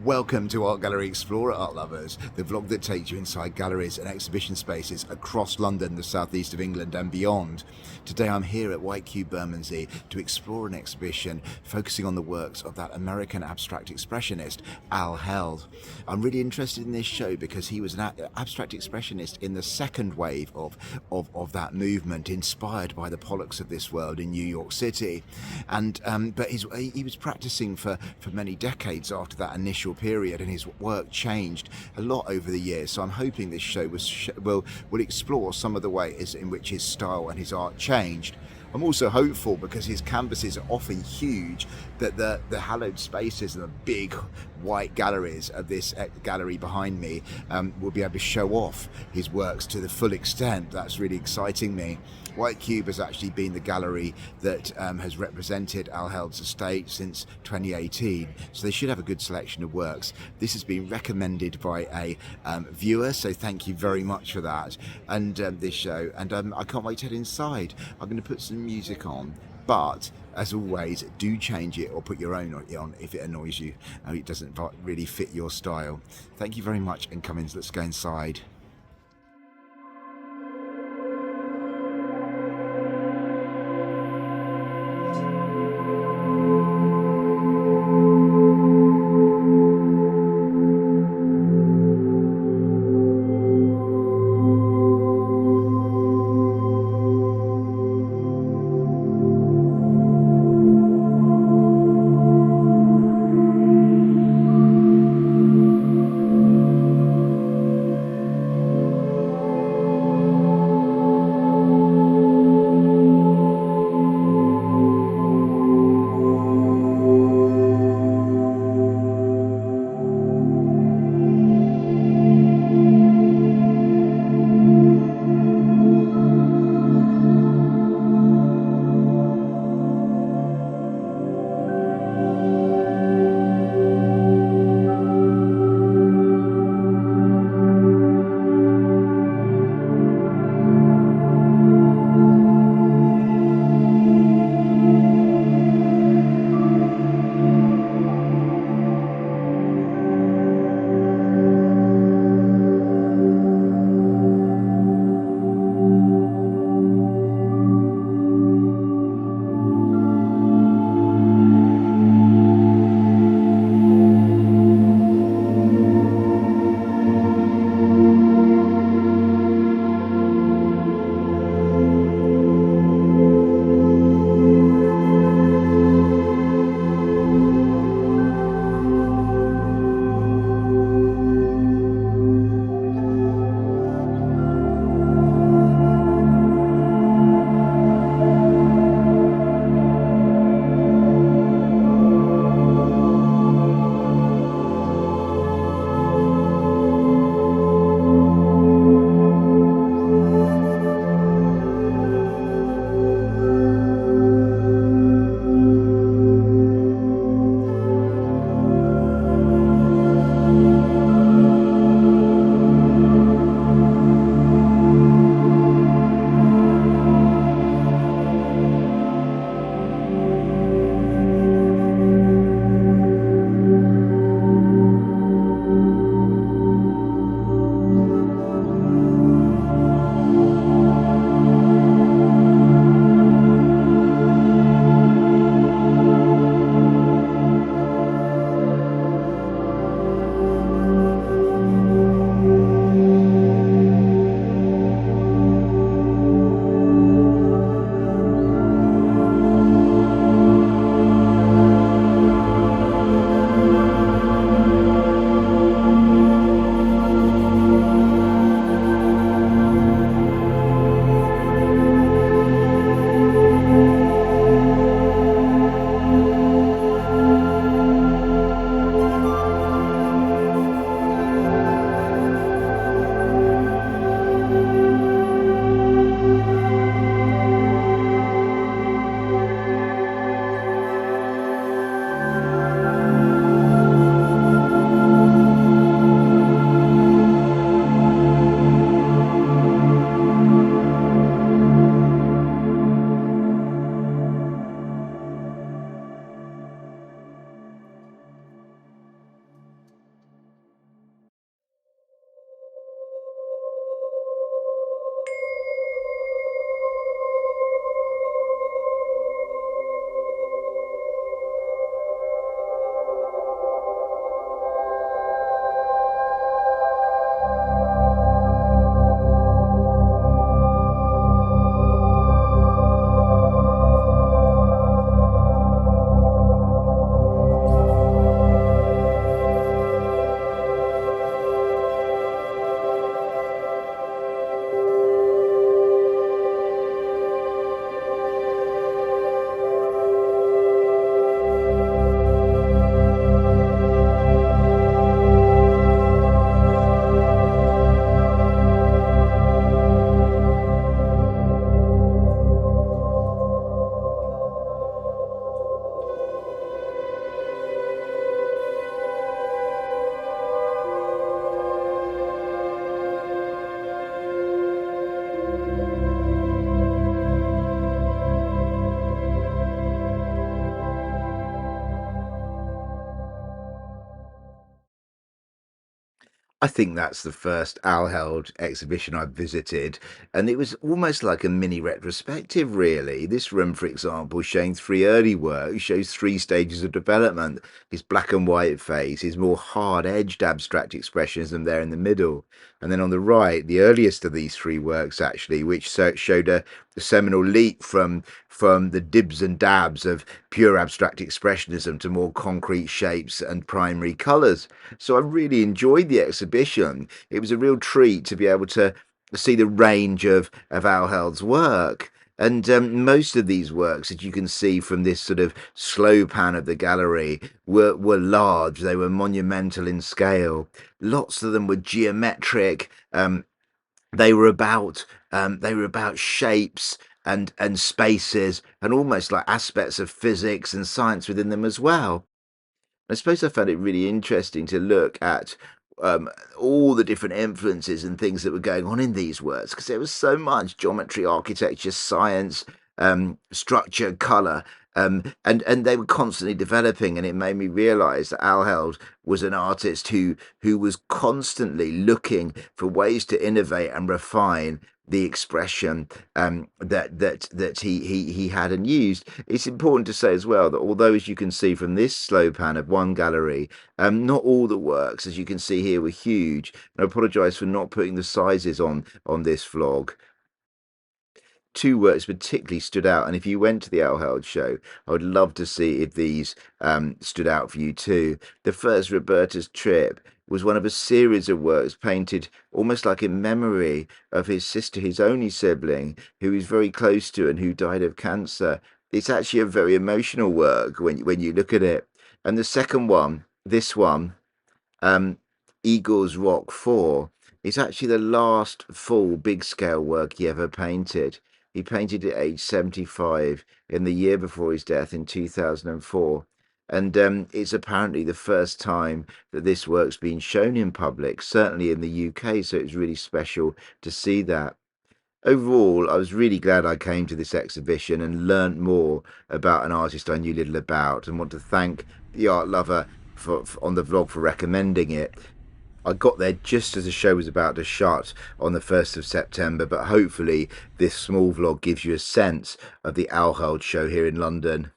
Welcome to Art Gallery Explorer, art lovers, the vlog that takes you inside galleries and exhibition spaces across London, the southeast of England and beyond. Today I'm here at White Cube Bermondsey to explore an exhibition focusing on the works of that American abstract expressionist Al Held. I'm really interested in this show because he was an abstract expressionist in the second wave of that movement, inspired by the Pollocks of this world in New York City. But he was practicing for many decades after that initial period, and his work changed a lot over the years. So I'm hoping this show will explore some of the ways in which his style and his art changed. I'm also hopeful, because his canvases are often huge, that the hallowed spaces and the big white galleries of this gallery behind me will be able to show off his works to the full extent. That's really exciting me. White Cube has actually been the gallery that has represented Al Held's estate since 2018, so they should have a good selection of works. This has been recommended by a viewer, so thank you very much for that, and this show, and I can't wait to head inside. I'm going to put some music on, but as always, do change it or put your own on if it annoys you and it doesn't really fit your style. Thank you very much, and come in, let's go inside. I think that's the first Al Held exhibition I visited, and it was almost like a mini retrospective, really. This room, for example, showing three early works, shows three stages of development. His black and white phase, his more hard edged abstract expressionism there in the middle. And then on the right, the earliest of these three works, actually, which showed a seminal leap from the dibs and dabs of pure abstract expressionism to more concrete shapes and primary colours. So I really enjoyed the exhibition. It was a real treat to be able to see the range of Al Held's work. And most of these works, as you can see from this sort of slow pan of the gallery, were large. They were monumental in scale. Lots of them were geometric. They were about shapes and spaces and almost like aspects of physics and science within them as well. I suppose I found it really interesting to look at um, all the different influences and things that were going on in these works because there was so much geometry, architecture, science, structure, color, and they were constantly developing. And it made me realize that Al Held was an artist who was constantly looking for ways to innovate and refine the expression that he had and used. It's important to say as well that although, as you can see from this slow pan of one gallery, not all the works, as you can see here, were huge. I apologise for not putting the sizes on this vlog. Two works particularly stood out, and if you went to the Al Held show, I would love to see if these stood out for you too. The first, Roberta's Trip, was one of a series of works painted almost like in memory of his sister, his only sibling, who he's very close to and who died of cancer. It's actually a very emotional work when you look at it. And the second one, this one, um, Eagles Rock 4, is actually the last full big scale work he ever painted. He painted at age 75 in the year before his death in 2004. And it's apparently the first time that this work's been shown in public, certainly in the UK. So it's really special to see that. Overall, I was really glad I came to this exhibition and learnt more about an artist I knew little about, and want to thank the art lover for on the vlog for recommending it. I got there just as the show was about to shut on the 1st of September, but hopefully this small vlog gives you a sense of the Al Held show here in London.